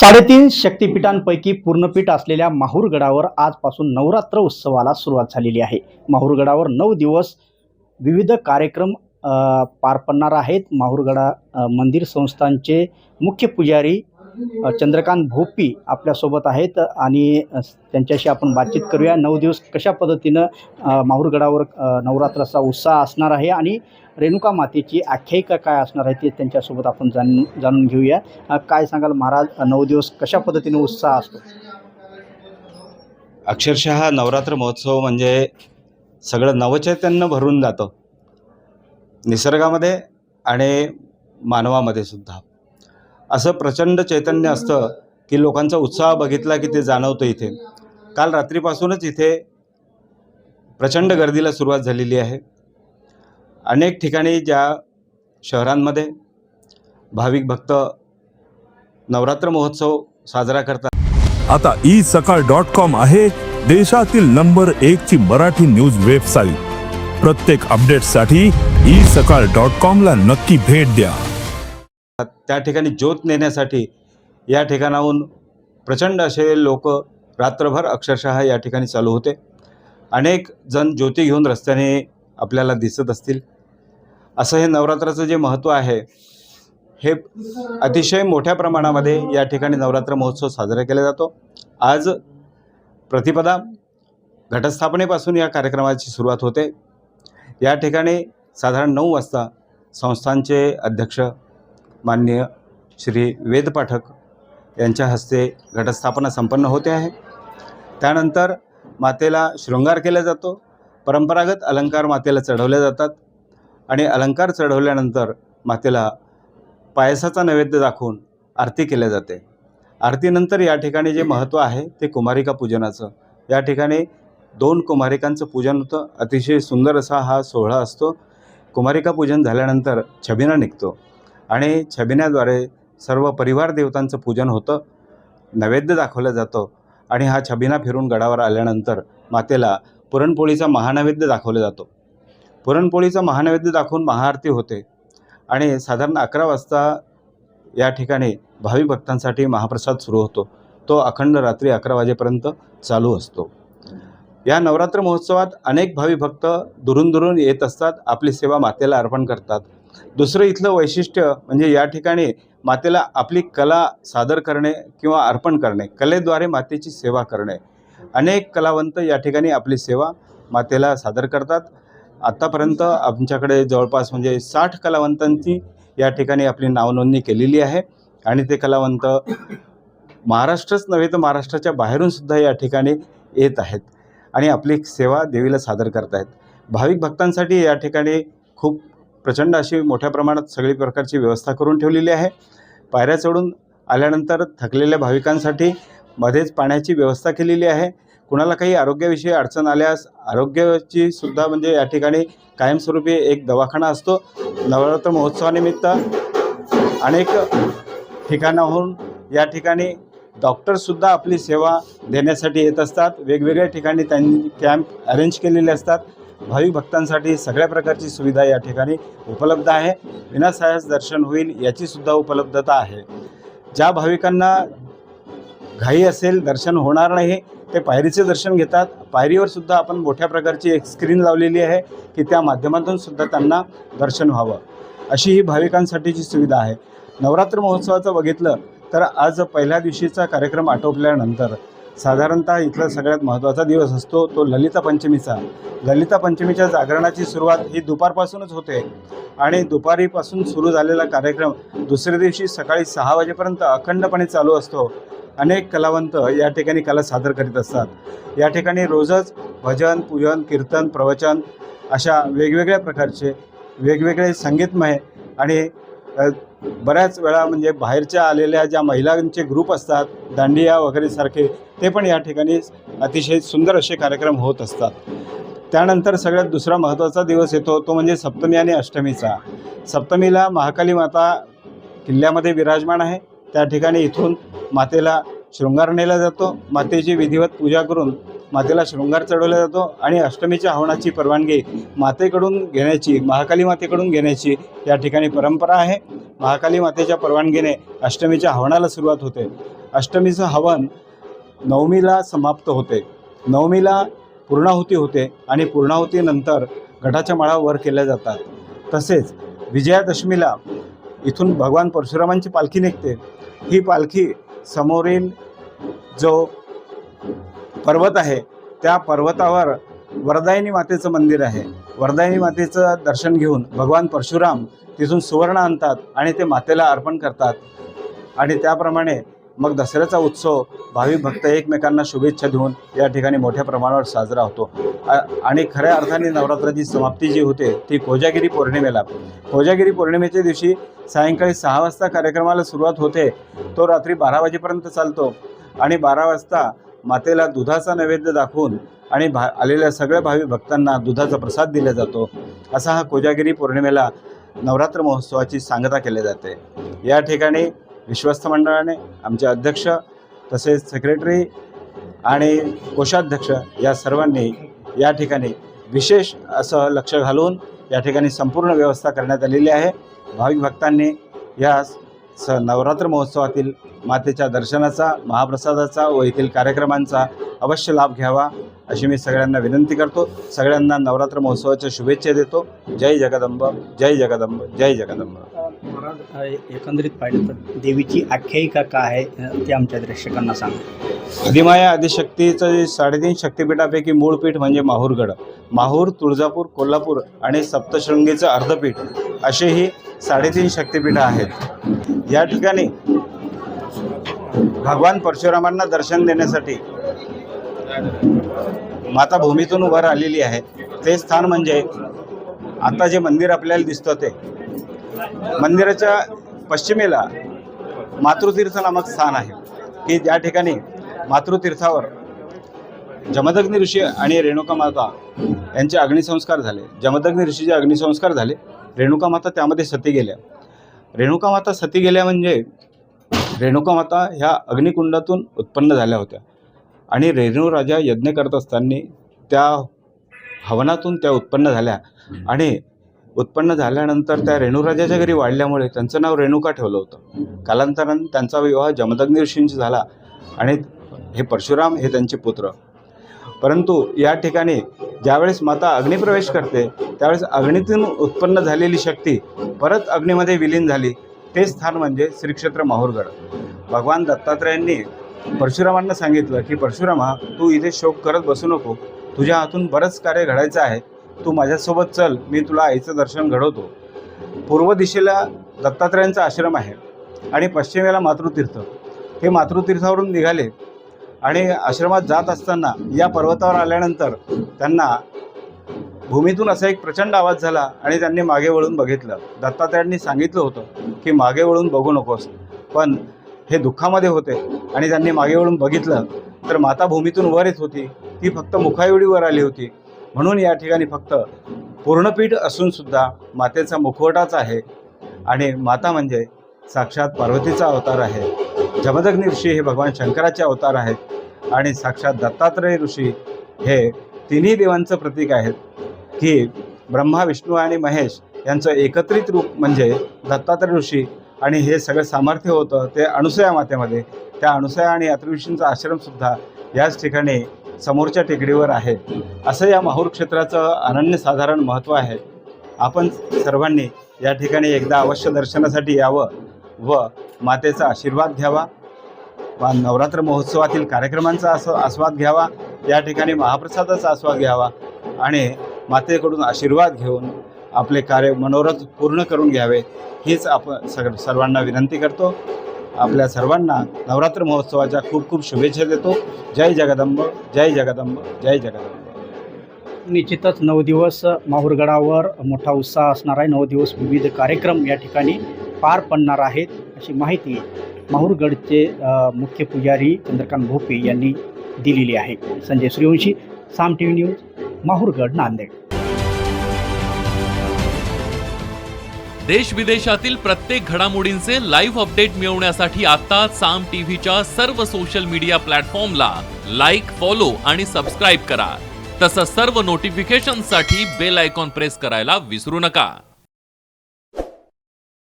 3.5 शक्तिपीठांपैकी पूर्णपीठ असलेल्या माहूरगडावर आजपासून नवरात्र उत्सवाला सुरुवात झालेली आहे। माहूरगडावर 9 दिवस विविध कार्यक्रम पार पडणार आहेत। माहूरगडा मंदिर संस्थानचे मुख्य पुजारी चंद्रकांत भोपी आपल्यासोबत आहेत आणि त्यांच्याशी आपण बातचीत करूया। 9 दिवस कशा पद्धतीनं माहूरगडावर नवरात्राचा उत्साह असणार आहे आणि रेणुका मातेची आख्यायिका काय असणार आहे ते त्यांच्यासोबत आपण जाणून घेऊया। काय सांगाल महाराज, 9 दिवस कशा पद्धतीने उत्साह असतो? अक्षरशः नवरात्र महोत्सव म्हणजे सगळं नवचैतन्य भरून जातं, निसर्गामध्ये आणि मानवामध्ये सुद्धा। असं प्रचंड चैतन्य असतं की लोकांचा उत्साह बघितला की ते जाणवतं। इथे काल रात्रीपासूनच इथे प्रचंड गर्दीला सुरुवात झालेली आहे। अनेक ठिकाणी ज्या शहरांमध्ये भाविक भक्त नवरात्र महोत्सव साजरा करतात, आता isakal.com आहे देशातील नंबर 1 ची मराठी न्यूज वेबसाईट। प्रत्येक अपडेटसाठी isakal.com ला नक्की भेट द्या। त्या ठिकाणी ज्योत नेण्यासाठी या ठिकाणाहून प्रचंड असे लोक रात्रभर अक्षरशः या ठिकाणी चालू होते। अनेक जण ज्योती घेऊन रस्त्याने आपल्याला दिसत असतील। असं हे नवरात्राचं जे महत्त्व आहे हे अतिशय मोठ्या प्रमाणामध्ये या ठिकाणी नवरात्र महोत्सव साजरा केला जातो। आज प्रतिपदा घटस्थापनेपासून या कार्यक्रमाची सुरुवात होते। या ठिकाणी साधारण 9 वाजता संस्थानचे अध्यक्ष माननीय श्री वेद पाठक यांच्या हस्ते घटस्थापना संपन्न होते आहे। त्यानंतर मातेला शृंगार केला जातो। परंपरागत अलंकार मातेला चढवले जातात आणि अलंकार चढवल्यानंतर मातेला पायसाचा नैवेद्य दाखवून आरती केल्या जाते। आरतीनंतर या ठिकाणी जे महत्त्व आहे ते कुमारिका पूजनाचं। या ठिकाणी 2 कुमारिकांचं पूजन होतं। अतिशय सुंदर असा हा सोहळा असतो। कुमारिका पूजन झाल्यानंतर छबिना निघतो आणि छबिन्याद्वारे सर्व परिवार देवतांचं पूजन होतं, नैवेद्य दाखवलं जातं आणि हा छबिना फिरून गडावर आल्यानंतर मातेला पुरणपोळीचा महानैवेद्य दाखवला जातो। पुरणपोळीचा महानैवेद्य दाखवून महाआरती होते आणि साधारण 11 वाजता या ठिकाणी भाविक भक्तांसाठी महाप्रसाद सुरू होतो। तो अखंड रात्री 11 वाजेपर्यंत चालू असतो। या नवरात्र महोत्सवात अनेक भाविक भक्त दुरून दुरून येत असतात, आपली सेवा मातेला अर्पण करतात। दुसरं इथलं वैशिष्ट्य म्हणजे या ठिकाणी मातेला आपली कला सादर करणे किंवा अर्पण करणे, कलेद्वारे मातेची सेवा करणे। अनेक कलावंत या ठिकाणी आपली सेवा मातेला सादर करतात। आत्तापर्यंत आमच्याकडे जवळपास म्हणजे 60 कलावंतांची या ठिकाणी आपली नावनोंदणी केलेली आहे आणि ते कलावंत महाराष्ट्रच नव्हे तर महाराष्ट्राच्या बाहेरूनसुद्धा या ठिकाणी येत आहेत आणि आपली सेवा देवीला सादर करत आहेत। भाविक भक्तांसाठी या ठिकाणी खूप प्रचंड अशी मोठ्या प्रमाणात सगळी प्रकारची व्यवस्था करून ठेवलेली आहे। पायऱ्या चढून आल्यानंतर थकलेल्या भाविकांसाठी मध्येच पाण्याची व्यवस्था केलेली आहे। कुणाला काही आरोग्याविषयी अडचण आल्यास आरोग्याची सुद्धा म्हणजे या ठिकाणी कायमस्वरूपी एक दवाखाना असतो। नवरात्र महोत्सवानिमित्त अनेक ठिकाणाहून या ठिकाणी डॉक्टरसुद्धा आपली सेवा देण्यासाठी येत असतात। वेगवेगळ्या ठिकाणी त्यांनी कॅम्प अरेंज केलेले असतात। भाविक भक्तांसाठी सगळ्या प्रकारची सुविधा या ठिकाणी उपलब्ध आहे। विनासायास दर्शन होईल याचीसुद्धा उपलब्धता आहे। ज्या भाविकांना घाई असेल, दर्शन होणार नाही, ते पायरीचे दर्शन घेतात। पायरीवर सुद्धा आपण मोठ्या प्रकारची एक स्क्रीन लावलेली आहे की त्या माध्यमातून सुद्धा त्यांना दर्शन व्हावं, अशी ही भाविकांसाठीची सुविधा आहे। नवरात्र महोत्सवाचं बघितलं तर आज पहिल्या दिवशीचा कार्यक्रम आटोपल्यानंतर साधारणतः इथला सगळ्यात महत्त्वाचा दिवस असतो तो ललिता पंचमीचा। ललिता पंचमीच्या जागरणाची सुरुवात ही दुपारपासूनच होते आणि दुपारीपासून सुरू झालेला कार्यक्रम दुसऱ्या दिवशी सकाळी 6 वाजेपर्यंत अखंडपणे चालू असतो। अनेक कलावंत या ठिकाणी कला सादर करीत असतात। या ठिकाणी रोजच भजन, पूजन, कीर्तन, प्रवचन अशा वेगवेगळ्या प्रकारचे वेगवेगळे संगीतमय आणि बऱ्याच वेळा म्हणजे बाहेरच्या आलेल्या ज्या महिलांचे ग्रुप असतात, दांडिया वगैरे सारखे, ते पण या ठिकाणी अतिशय सुंदर असे कार्यक्रम होत असतात। त्यानंतर सगळ्यात दुसरा महत्त्वाचा दिवस येतो तो म्हणजे सप्तमी आणि अष्टमीचा। सप्तमीला महाकाली माता किल्ल्यामध्ये विराजमान आहे। त्या ठिकाणी इथून मातेला शृंगार नेला जातो। मातेची विधिवत पूजा करून मातेला शृंगार चढवला जातो आणि अष्टमीच्या हवनाची परवानगी मातेकडून घेण्याची, महाकाली मातेकडून घेण्याची या ठिकाणी परंपरा आहे. महाकाली मातेच्या परवानगीने अष्टमीच्या हवनाला सुरुवात होते. अष्टमीचं हवन नवमीला समाप्त होते. नवमीला पूर्णाहुती होते आणि पूर्णाहुतीनंतर घटाच्या माळा वर केल्या जातात. तसेच विजयादशमीला इथून भगवान परशुरामांची पालखी निघते. ही पालखी समोरील जो पर्वत आहे त्या पर्वतावर वरदायिनी मातेचं मंदिर आहे. वरदायिनी मातेचं दर्शन घेऊन भगवान परशुराम तिथून सुवर्ण आणतात आणि ते मातेला अर्पण करतात. आणि त्याप्रमाणे मग दसऱ्याचा उत्सव भाविक भक्त एकमेकांना शुभेच्छा देऊन या ठिकाणी मोठ्या प्रमाणावर साजरा होतो. आणि खऱ्या अर्थाने नवरात्राची समाप्ती जी होते ती कोजागिरी पौर्णिमेला. कोजागिरी पौर्णिमेच्या दिवशी सायंकाळी 6 वाजता कार्यक्रमाला सुरुवात होते. तो रात्री 12 वाजेपर्यंत चालतो आणि 12 वाजता मातेला दुधाचा नैवेद्य दाखवून आणि आलेल्या सगळ्या भाविक भक्तांना दुधाचा प्रसाद दिला जातो. असा हा कोजागिरी पौर्णिमेला नवरात्र महोत्सवाची सांगता केली जाते. या ठिकाणी विश्वस्त मंडळाने आमचे अध्यक्ष तसेच सेक्रेटरी आणि कोषाध्यक्ष या सर्वांनी या ठिकाणी विशेष असं लक्ष घालून या ठिकाणी संपूर्ण व्यवस्था करण्यात आलेली आहे. भाविक भक्तांनी या नवरात्र महोत्सवातील मातेच्या दर्शनाचा, महाप्रसादाचा व येथील कार्यक्रमांचा अवश्य लाभ घ्यावा अशी मी सगळ्यांना विनंती करतो. सगळ्यांना नवरात्र महोत्सवाच्या शुभेच्छा देतो. जय जगदंब, जय जगदंब, जय जगदंब. एकंदरीत पाहिलं तर देवीची आख्यायिका काय आहे ते आमच्या दर्शकांना सांगा. आदिमाया आदिशक्तीचं जे 3.5 शक्तिपीठापैकी मूळ पीठ म्हणजे माहूरगड. माहूर, तुळजापूर, कोल्हापूर आणि सप्तशृंगीचं अर्धपीठ असे ही 3.5 शक्तिपीठं आहेत. या ठिकाणी भगवान परशुरामांना दर्शन देण्यासाठी माता भूमीतून वर आलेली आहे. ते स्थान म्हणजे आता जे मंदिर आपल्याला दिसतं ते मंदिराच्या पश्चिमेला मातृतीर्थ नामक स्थान आहे की ज्या ठिकाणी मातृतीर्थावर जमदग्नी ऋषी आणि रेणुका माता यांचे अग्निसंस्कार झाले. जमदग्नी ऋषीचे अग्निसंस्कार झाले. रेणुका माता त्यामध्ये सती गेल्या. रेणुका माता सती गेल्या म्हणजे रेणुका माता ह्या अग्निकुंडातून उत्पन्न झाल्या होत्या आणि रेणुराजा यज्ञ करत असताना त्या हवनातून त्या उत्पन्न झाल्या आणि उत्पन्न झाल्यानंतर त्या रेणुराजाच्या घरी वाढल्यामुळे त्यांचं नाव रेणुका ठेवलं होतं. कालांतराने त्यांचा विवाह जमदग्नी ऋषींशी झाला आणि हे परशुराम हे त्यांचे पुत्र. परंतु या ठिकाणी ज्यावेळेस माता अग्निप्रवेश करते त्यावेळेस अग्नीतून उत्पन्न झालेली शक्ती परत अग्नीमध्ये विलीन झाली. ते स्थान म्हणजे श्रीक्षेत्र माहूरगड. भगवान दत्तात्रयांनी परशुरामांना सांगितलं की परशुरामा, तू इथे शोक करत बसू नको. तुझ्या हातून बरंच कार्य घडायचं आहे. तू माझ्यासोबत चल, मी तुला आईचं दर्शन घडवतो. पूर्व दिशेला दत्तात्रयांचा आश्रम आहे आणि पश्चिमेला मातृतीर्थ. हे मातृतीर्थावरून निघाले आणि आश्रमात जात असताना या पर्वतावर आल्यानंतर त्यांना भूमीतून असा एक प्रचंड आवाज झाला आणि त्यांनी मागे वळून बघितलं. दत्तात्रयांनी सांगितलं होतं की मागे वळून बघू नकोस, पण हे दुःखामध्ये होते आणि त्यांनी मागे वळून बघितलं तर माता भूमीतून वर येत होती. ती फक्त मुखाएवढी वर आली होती. म्हणून या ठिकाणी फक्त पूर्णपीठ असूनसुद्धा मातेचा मुखवटाच आहे आणि माता म्हणजे साक्षात पार्वतीचा अवतार आहे. जमदग्नी ऋषी हे भगवान शंकराचे अवतार आहेत आणि साक्षात दत्तात्रय ऋषी हे तिन्ही देवांचं प्रतीक आहेत की ब्रह्मा, विष्णू आणि महेश यांचं एकत्रित रूप म्हणजे दत्तात्रय ऋषी. आणि हे सगळं सामर्थ्य होतं ते अनसूया मातेमध्ये. त्या अनसूया आणि अत्रि ऋषींचा आश्रमसुद्धा याच ठिकाणी समोरच्या टेकडीवर आहे. असं या माहूर क्षेत्राचं अनन्यसाधारण महत्त्व आहे. आपण सर्वांनी या ठिकाणी एकदा अवश्य दर्शनासाठी यावं व मातेचा आशीर्वाद घ्यावा व नवरात्र महोत्सवातील कार्यक्रमांचा आस्वाद घ्यावा. या ठिकाणी महाप्रसादाचा आस्वाद घ्यावा आणि मातेकडून आशीर्वाद घेऊन आपले कार्य मनोरथ पूर्ण करून घ्यावे हीच आपण सर्वांना विनंती करतो. आपल्या सर्वांना नवरात्र महोत्सवाच्या खूप खूप शुभेच्छा देतो. जय जगदंब, जय जगदंब, जय जगदंब. निश्चितच 9 दिवस माहूरगडावर मोठा उत्साह असणार आहे. 9 दिवस विविध कार्यक्रम या ठिकाणी पार पडणार आहेत अशी माहिती माहूरगडचे मुख्य पुजारी चंद्रकांत भोपे यांनी दिलेली आहे. संजय सूर्यवंशी, साम TV न्यूज, माहूरगड, नांदेड. देश विदेशातील प्रत्येक घडामोडींचे लाईव्ह अपडेट मिळवण्यासाठी आता साम टीव्हीच्या सर्व सोशल मीडिया प्लॅटफॉर्मला लाईक, फॉलो आणि सबस्क्राईब करा. तसंच सर्व नोटिफिकेशनसाठी बेल आयकॉन प्रेस करायला विसरू नका.